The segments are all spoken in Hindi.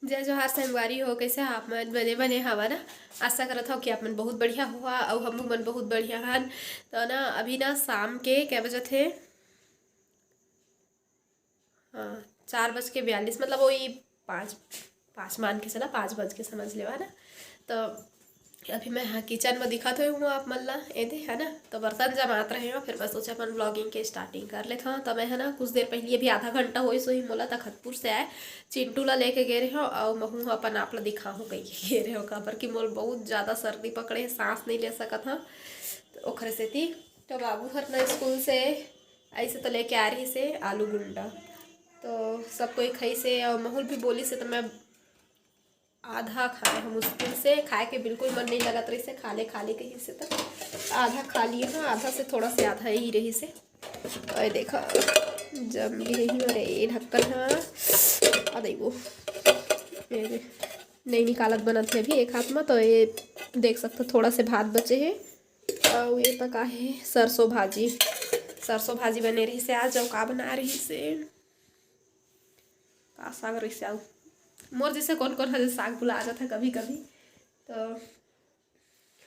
जय जोहार संगवारी हो। कैसे आप मन बने बने हवा ना। आशा करत हो कि आप मन बहुत बढ़िया हुआ और हम मन बहुत बढ़िया हन। तो ना अभी ना शाम के क्या बजे थे, हाँ 4:42 मतलब वही पाँच पाँच मान के चला 5 बज के समझ लेवा ना। तो अभी मैं हाँ किचन में दिखत हूँ आप मन ला एदे है ना। तो बर्तन जमात रहे हो, फिर मैं सोचा अपन ब्लॉगिंग के स्टार्टिंग कर लेते हाँ। तो मैं है ना कुछ देर पहले अभी आधा घंटा हो सो ही मोला तखतपुर से आए। चिंटू ला लेके गए रहे हो और महू अपन आप ला दिखा हूँ कहीं गए रहे हो काबर कि मोल बहुत ज़्यादा सर्दी पकड़े, सांस नहीं ले सकत हाँ। तो ओखरे सेती तो बाबू हर ना स्कूल से ऐसे तो लेके आ रही से आलू गुंडा। तो सब कोई खाई से और महूल भी बोली से, तो मैं आधा खाए हम मुश्किल से खाए के बिल्कुल मन नहीं लगत रही से खा ले कहीं से। तक आधा खा लिए हाँ, आधा से थोड़ा से आधा ही रही से। और देखा जम गई और ये ढक्कन हाँ अरे वो नहीं निकालत बनत है अभी एक हाथ में। तो ये देख सकते थोड़ा से भात बचे है और ये पका है सरसों भाजी। सरसों भाजी बने रही से आज और का बना रही से का साग रही से मोर जैसे कौन कौन हर साग भुला आ जाता कभी कभी। तो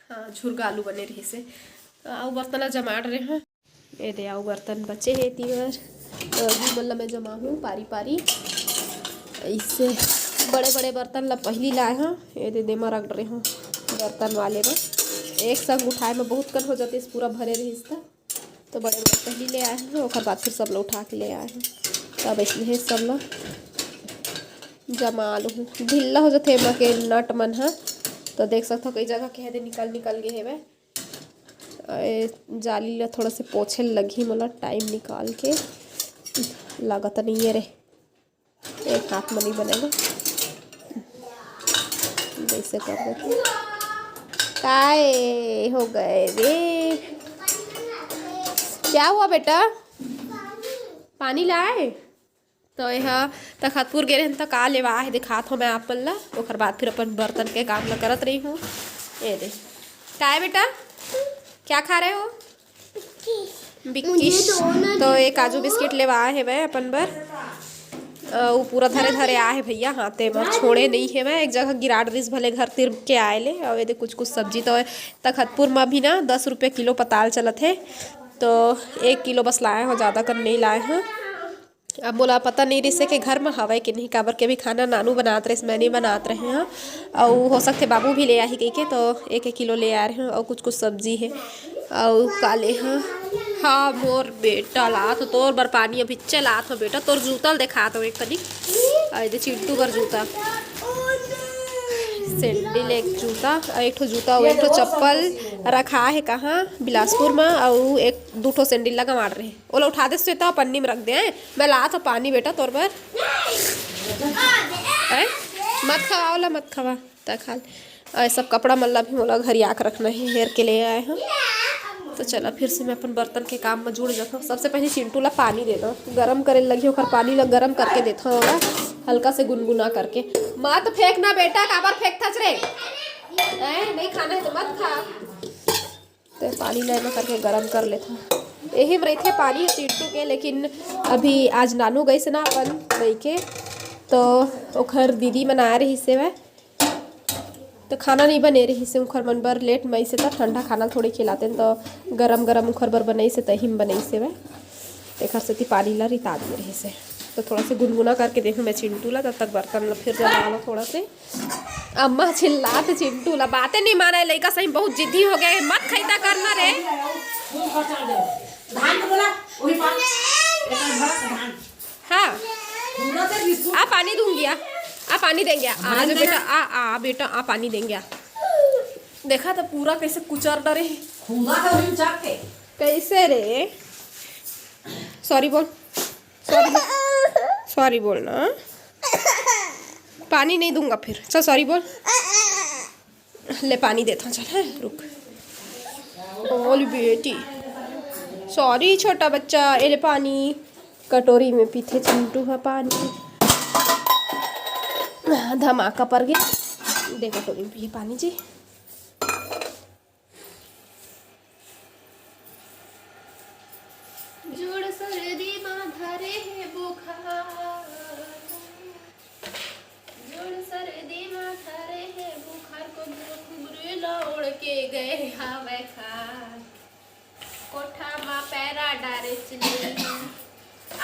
हाँ झुरगा आलू बने रही से। तो आओ बर्तन जमा रहे हैं ये दे आओ बर्तन बचे है तीवर। तो अभी मतलब मैं जमा हूँ पारी पारी ऐसे बड़े बड़े बर्तन ला पहली लाए हैं ये दे में रख रहे हैं बर्तन वाले में। एक संग उठाए में बहुत कन हो जाते इस पूरा भरे रही इसका। तो बड़े बड़े पहली ले आए हैं और बाद फिर सब लोग उठा के ले आए हैं। तब इसलिए सब लोग जमा लूँ ढीला हो जाते हैं के नट मन है। तो देख सकते हो कई जगह कह दे निकल निकल गए है जाली ला थोड़ा से पोछे लगी मतलब टाइम निकाल के लागत नहीं है रे एक हाथ में नहीं बनेगा जैसे कर देते काय हो गए रे। क्या हुआ बेटा पानी लाए। तो यह तखतपुर गए रहे तो का लेवा है दिखात हो मैं आप ला। ओकर बाद फिर अपन बर्तन के काम ला करत रही हूँ ये दे का है बेटा क्या खा रहे हो बिक्किश। तो एक काजू बिस्किट लेवा है मैं अपन बर वो पूरा धरे धरे आ है भैया हाथे में छोड़े नहीं है। मैं एक जगह गिरा डरिस भले घर तिर के आए ले और ये कुछ कुछ सब्जी तो तखतपुर में भी ना 10 रुपये किलो पताल चलत है। तो 1 किलो बस लाए हो ज़्यादा कर नहीं लाए हैं। अब बोला पता नहीं रिसे के घर में हवा कि नहीं काबर के भी खाना नानू बनात रहे मैं नहीं बनात रहे हैं। और हो सकते बाबू भी ले आ ही कही के तो 1-1 किलो ले आ रहे हैं और कुछ कुछ सब्जी है और काले हैं। हाँ मोर बेटा लात तोर बर पानी अभी चलात हो बेटा तोर जूता देखा तो एक कदी दे चिंटू बर जूता सैंडल एक जूता और एक ठो जूता और एक ठो चप्पल रखा है कहाँ बिलासपुर में और एक 2 ठो सैंडल लगा मार रहे ओला उठा दे तो पन्नी में रख दे मैं ला तो पानी बेटा तोर पर मत खवा ओला मत खवा तक हाल सब कपड़ा मल्ला भी मोला घर आकर रखना है हेर के ले आए हैं। तो चला फिर से मैं अपन बर्तन के काम में जुड़ जाता हूँ। सबसे पहले चिंटू ला पानी दे दो गरम करे लगी होकर पानी ला गरम करके देता हूँ हल्का से गुनगुना करके। मत फेंकना बेटा काबर फेंक थच रे नहीं खाना है तो मत खा। तो पानी लेना करके गरम कर लेता हूँ यही रही थे पानी चिंटू के। लेकिन अभी आज नानू गई से ना अपन गई के तो ओखर दीदी मना रही से वह तो खाना नहीं बने रही से उखर मन बर लेट मई से तो ठंडा खाना थोड़ी खिलाते तो गरम गरम उखर बर बनई से तही में बनई से वह देखा से पानी ला रिता दिए रही से। तो थोड़ा से गुनगुना करके देखूँ मैं चिंटू ला तब तक बर्तन ला फिर जला लो थोड़ा से। अम्मा चिल्लाते चिंटू ला बातें नहीं माने लड़का सही बहुत जिद्दी हो गया मत खैता करना रे। हाँ आ पानी दूंगी आ पानी देंगे आज बेटा आ बेटा आ पानी देंगे। देखा तो पूरा कैसे कुचर डरे कैसे रे सॉरी बोल सॉरी बोलना पानी नहीं दूंगा फिर चल सॉरी बोल ले पानी देता चल है रुक बोल बेटी सॉरी छोटा बच्चा ए ले पानी कटोरी में पीते चिंटू है पानी धमाका पर गया देखो कटोरी में पिए पानी जी। जोड़ सर्दी माँ धरे है बुखार जोड़ के गए हवे खार कोठा मा पैरा डारे चली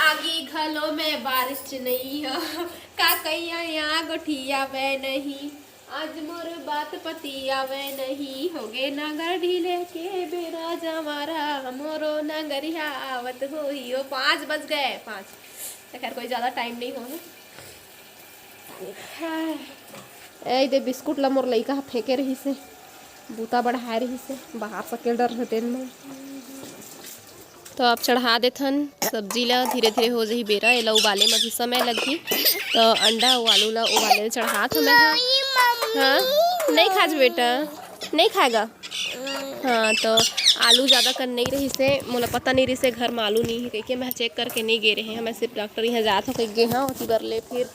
आगी घलो में बारिश नहीं है का कैया यहाँ गोठिया वे नहीं आज मोर बात पति आवे नहीं होगे नागर ढीले के बेरा जमारा मोरो नागरिया आवत हो 5 बज गए 5। तो खैर कोई ज़्यादा टाइम नहीं हो ए दे बिस्कुट ला मोर लइका फेंके रही से बूता बढ़ाए रही से बाहर सके डर रहते में। तो आप चढ़ा देथन सब्जी ला धीरे धीरे हो जाही बेरा एला उबाले में भी समय लगही। तो अंडा और आलू ला उबाले चढ़ा तो मैं हाँ नहीं खाज बेटा नहीं खाएगा। हाँ तो आलू ज़्यादा कर नहीं रही से मोला पता नहीं रही से घर में आलू नहीं है कह मैं चेक करके नहीं गे रहे हैं। मैं सिर्फ डॉक्टर यहाँ जात हो कह गे हाँ उसी बर ले फिर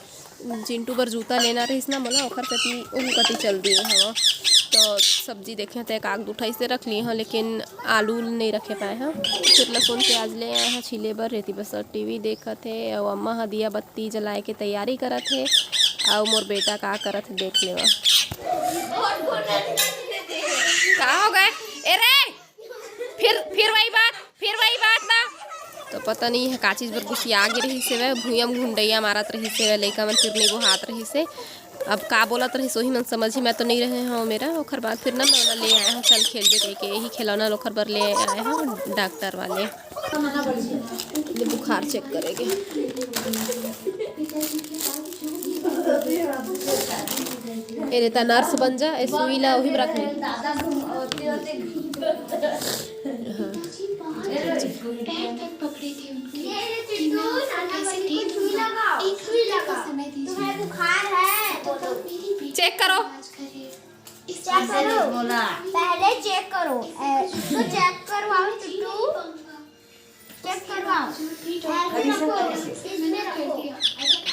चिंटू बर जूता लेना रहीस ना मोला ओखर कति उन कति चल दिए हवा। तो सब्जी देखे तो एक आग दूठा से रख लिए हाँ लेकिन आलू नहीं रखे पाए हाँ। फिर लहसुन प्याज ले आए हैं छिले बर रेती बस टीवी देखत है और अम्मा हा दिया बत्ती जलाए के तैयारी करत है और मोर बेटा का करत है देख ले का हो गए अरे फिर वही बात ना। तो पता नहीं है का चीज़ बर कुछ आगे रही से वह भूया में घुंडैया मारत रही से लड़का मन फिर नहीं वो हाथ रही से अब का बोलत रही सोही मन समझ ही मैं तो नहीं रहे हाँ मेरा ओखर बाद फिर ना मैं ले आया हूँ चल खेल दे के यही खिलौना ओखर बर ले आए हैं डॉक्टर वाले बुखार चेक करेंगे। अरे ता नर्स बन जा सुई ला वही रख ले चेक करो पहले चेक करो तो चेक करवाओ चेक करवाओ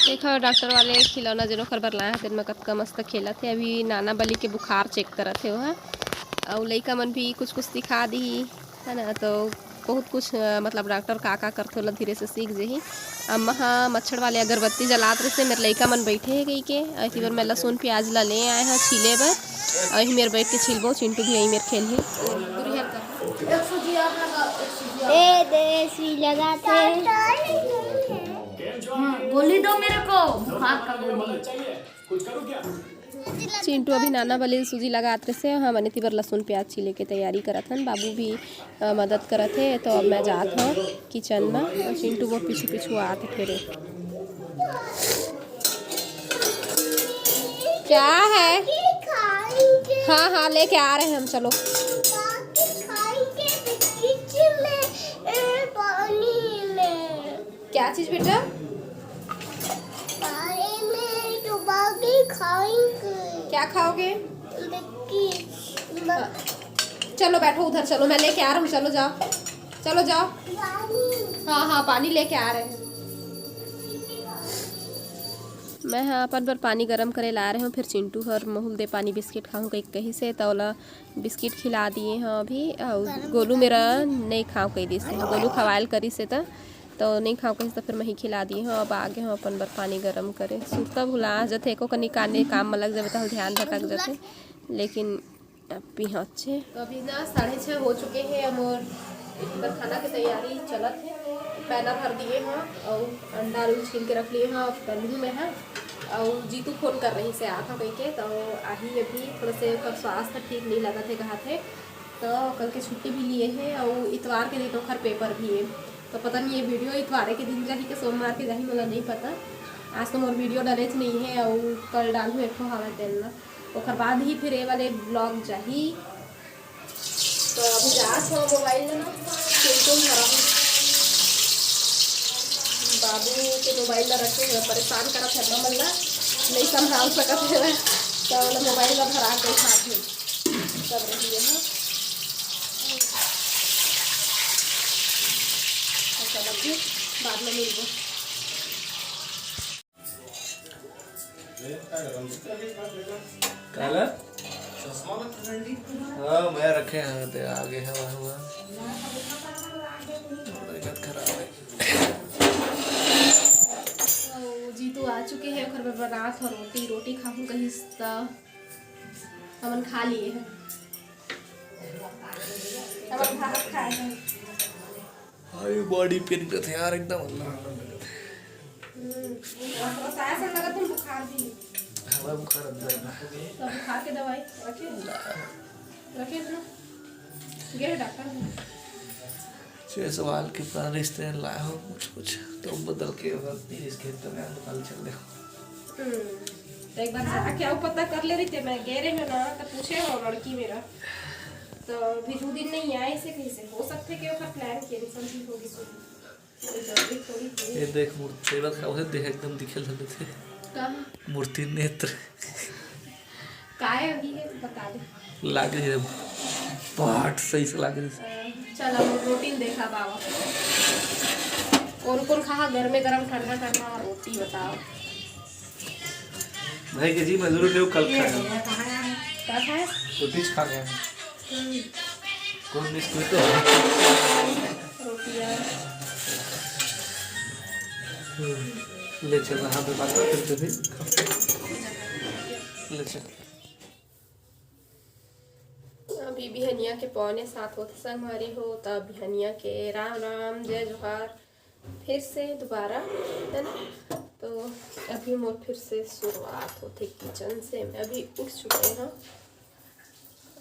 देखो डॉक्टर वाले खिलौना जिनो खर बर लाया दिन में कतका मस्त खेला थे अभी नाना बली के बुखार चेक करा थे वहाँ और लड़का मन भी कुछ सिखा दी है ना। तो बहुत कुछ मतलब डॉक्टर का करते होला धीरे से सीख जही। अम्मा हाँ मच्छर वाले अगरबत्ती जलात रहे से मेरे लड़का मन बैठे है गई के ऐसी बार मैं लहसुन प्याज ला ले आए हैं छीले बर और यही मेरे बैठ के छिलबो चिंटू भी यही मेरे खेल है गोली दो मेरे को बुखार का गोली। चिंटू अभी नाना वाले सूजी लगाते से हाँ मैंने तीबर लहसुन प्याज छीले के तैयारी करत हन बाबू भी मदद करत है। तो अब मैं जात हूँ किचन में और चिंटू वो पीछू पीछू आते फिर क्या है हाँ हाँ लेके आ रहे हैं हम चलो क्या चीज बेटा क्या खाओगे चलो बैठो उधर चलो मैं लेके आ रहा हूँ चलो जाओ हाँ पानी लेके आ रहे हैं मैं हाँ अपन पर पानी गरम करे ला रहे हूँ। फिर चिंटू हर महूल दे पानी बिस्किट खाऊँ कहीं से तौला बिस्किट खिला दिए हैं अभी और गोलू मेरा नहीं खाऊँ कहीं दी से गोलू खवायल करी से तो नहीं खाओ कहीं तो फिर मैं ही खिला दी हूँ। अब आगे हम अपन बर पानी गरम करे सूखता भुला जाते एको कनी काने काम में लग जाए तो ध्यान भटक जाते लेकिन अब यहाँ अच्छे। तो अभी ना 6:30 हो चुके हैं हम और खाना की तैयारी चलत है पैना भर दिए हैं और अंडा आलू छील के रख लिए हैं तंदूर में है और जीतू फोन कर रही से आता कह के तो आही अभी थोड़ा से स्वास्थ्य ठीक नहीं लगा थे कहा थे तो कल के छुट्टी भी लिए हैं और इतवार के दिन खर पेपर भी है। तो पता नहीं ये वीडियो इतवार के दिन जाही के सोमवार के जाही मुझे नहीं पता आज तो मोर वीडियो डले नहीं है और कल डालू एक हवा देना और बाद ही फिर ये वाले ब्लॉग जाही। तो अभी जात हो मोबाइल में बाबू के मोबाइल में रखे हुए परेशान करा फिर मल्ला नहीं संभाल सकते है तो मोबाइल में भरा के साथ में सब रही है बाद में मिल हाँ मैं रखे हैं आगे हवा हुआ खराब है। जीतू आ चुके हैं घर में रात और रोटी खाऊं कहीं हमन खा लिए हैं अब भात खाए हैं। हाय बॉडी पेन करते यार एकदम अल्लाह साया से लगा तुम बुखार भी हवा बुखार अंदर है। तो बुखार के दवाई रखे ना गए डॉक्टर छह सवाल के प्राण रिश्ते लाए हो कुछ तो बदल के नहीं इसके तो मैं निकाल चल दे। तो एक बार क्या पता कर ले रही थे मैं गए रहे ना तो पूछे हो लड़की मेरा तो भी 2 दिन नहीं आए इसे कैसे हो सकते कि उसका प्लान कैंसिल भी होगी जल्दी थोड़ी ये देख मूर्ति का उसे देख एकदम दिखे लगे थे का मूर्ति नेत्र काय अभी है बता दे लागे है पाठ सही से लागे। चलो रोटी देखा बाबा कौन खा गर्मे गरम ठंडा ठंडा रोटी बताओ भाई के जी मैं जरूर ले कल खाया क्या खाए रोटी खा गया कौन मिस कोई तो रोटियाँ ले चल वहाँ पे बात करते थे ले चल। अभी बिहनिया के 6:45 होते संगवारी हो तब बिहनिया के राम राम जय जोहार फिर से दोबारा है ना। तो अभी मोर फिर से शुरुआत होती किचन से मैं अभी उठ चुके हैं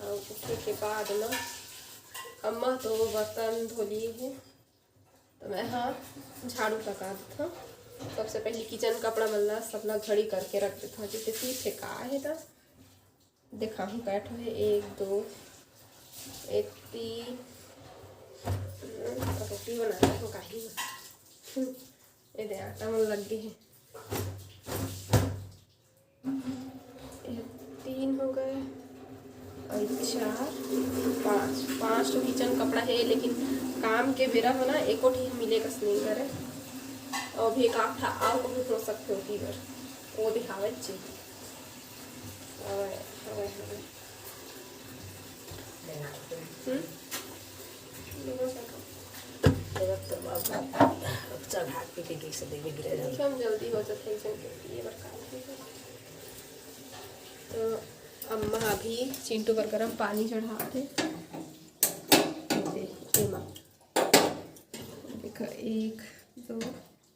और उठने के बाद ना अम्मा तो बर्तन धो लिए है तो मैं हाँ झाड़ू लगा देता। सबसे पहले किचन कपड़ा मल्ला सब लोग घड़ी करके रख देता जैसे पीछे का है तो देखा हूँ बैठ है 1 2 1 3 रोटी बना हूँ काही ये दे आटा मन लग गई है 3 हो गए और 4 5 तो किचन कपड़ा है लेकिन काम के बेरा हो ना एको ठीक मिलेगा नहीं करे और भी एक आधा आओ को भी हो सकते हो की बार वो दिखावे चाहिए हम जल्दी हो जाते हैं ये बार तो अम्मा अभी चिंटू पर गरम पानी चढ़ाते देखो 1 2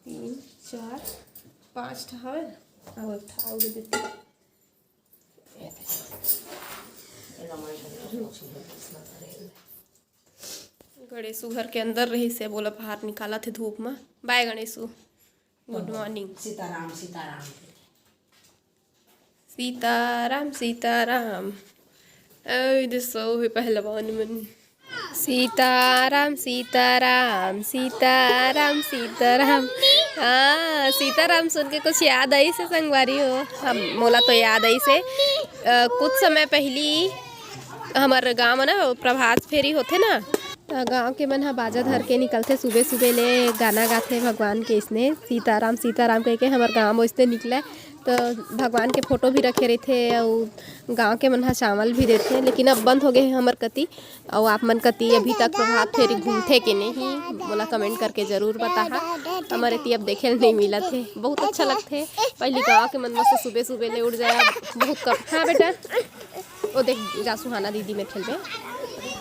3 4 5 ठहावे और ठाव दे देते गणेशु घर के अंदर रही से बोला बाहर निकाला थे धूप में। Bye Ganeshu good morning. Sitaram Sitaram Sitaram Sitaram दिसो पहलवान मन सीताराम सीताराम सीताराम सीताराम। हाँ सीताराम सुन के कुछ याद आई से संगवारी हो हम मोला तो याद आई से कुछ समय पहली हमारे गांव में ना प्रभात फेरी होते ना गांव के मन बाजा धर के निकलते सुबह सुबह ले गाना गाते भगवान के इसने सीताराम सीताराम कह के हमारे गाँव में इसने निकला तो भगवान के फोटो भी रखे रहते और गांव के मन चावल भी देते लेकिन अब बंद हो गए हैं हमार कति और आप मन कति अभी तक प्रभात फेरी घूमते कि नहीं बोला कमेंट करके ज़रूर बता। हमारे ती अब देखे नहीं मिला थे बहुत अच्छा लगते पहले गाँव के मन में से सुबह सुबह ले उठ जाए बहुत कम। हाँ बेटा वो देख जा सुहाना दीदी में खेल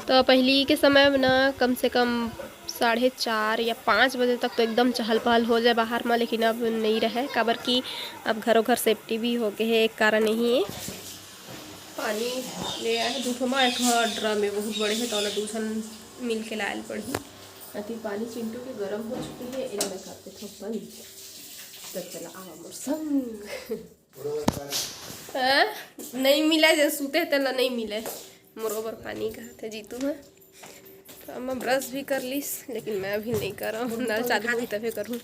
तो पहली के समय में ना कम से कम 4:30 या 5 बजे तक तो एकदम चहल पहल हो जाए बाहर में लेकिन अब नहीं रहे काबर की अब घरों घर सेफ्टी भी हो गए है एक कारण नहीं है। पानी ले आए हैं दूध में एक ड्रम में बहुत बड़े है तो ना दूसरा मिल के लायल पड़ी अति पानी चिंटू के गर्म हो चुकी है इन में करते थे बंद तो चला आवा मोर संग नहीं मिला जब सूते तो नहीं मिले मोरोबर पानी कहा थे जीतू है तो अम्मा ब्रश भी कर लीस लेकिन मैं अभी नहीं कर रहा हूँ नल चालू हुई तभी करूँ।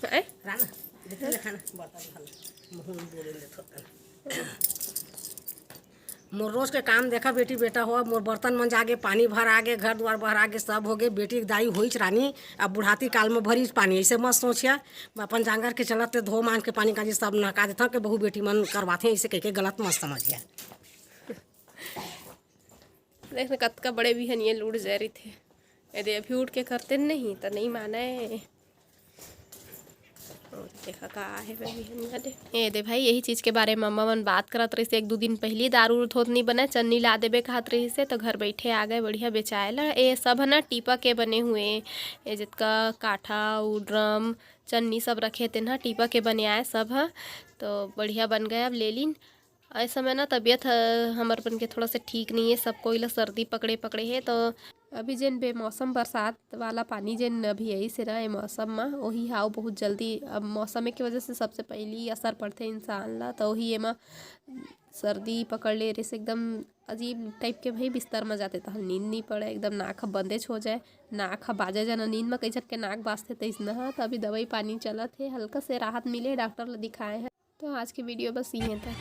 मोर रोज के काम देखा बेटी बेटा हो मोर बर्तन मंज आगे पानी भर आगे घर द्वार भर आगे सब हो गए बेटी दाई हुई रानी अब बुढ़ाती काल में भरी पानी ऐसे मत सोचिया अपन जांगर के चलते धो मान के पानी का जी सब नहका देता कि बहू बेटी मन करवाते ऐसे कह के गलत मत समझिया। देखने कतका बड़े भी हनिए लूट जा रही थे यदि अभी उठ के करते नहीं तो नहीं माने देखा का है ए दे भाई, यही चीज़ के बारे में मम्मा मन बात करत रही से 1-2 दिन पहले। दारू थोत नहीं बना, चन्नी ला देबे कहत रही से, तो घर बैठे आ गए बढ़िया बेचाए ला। ये सब है ना टीपा के बने हुए, ये जितका काठा ड्रम चन्नी सब रखे थे ना टीपा के बने आए सब है, तो बढ़िया बन गए। अब ले लीन। इस समय ना तबीयत हमर बन के थोड़ा सा ठीक नहीं है, सब कोई ला सर्दी पकड़े है। तो अभी जेन बेमौसम बरसात वाला पानी जेन अभी यही से रहा है मौसम में, वही हाव बहुत जल्दी अब मौसम के वजह से सबसे पहली असर पड़ते इंसान ला, तो वही एमा सर्दी पकड़ ले रही से एकदम अजीब टाइप के। भाई बिस्तर में जाते तो नींद नहीं पड़े, एकदम नाक बंदेज हो जाए, नाक बाजे जाना नींद में, कई झट के नाक बाजते तैसना है। तो अभी दवाई पानी चलत है, हल्का से राहत मिले, डॉक्टर ला दिखाए हैं। तो आज की वीडियो बस ये था।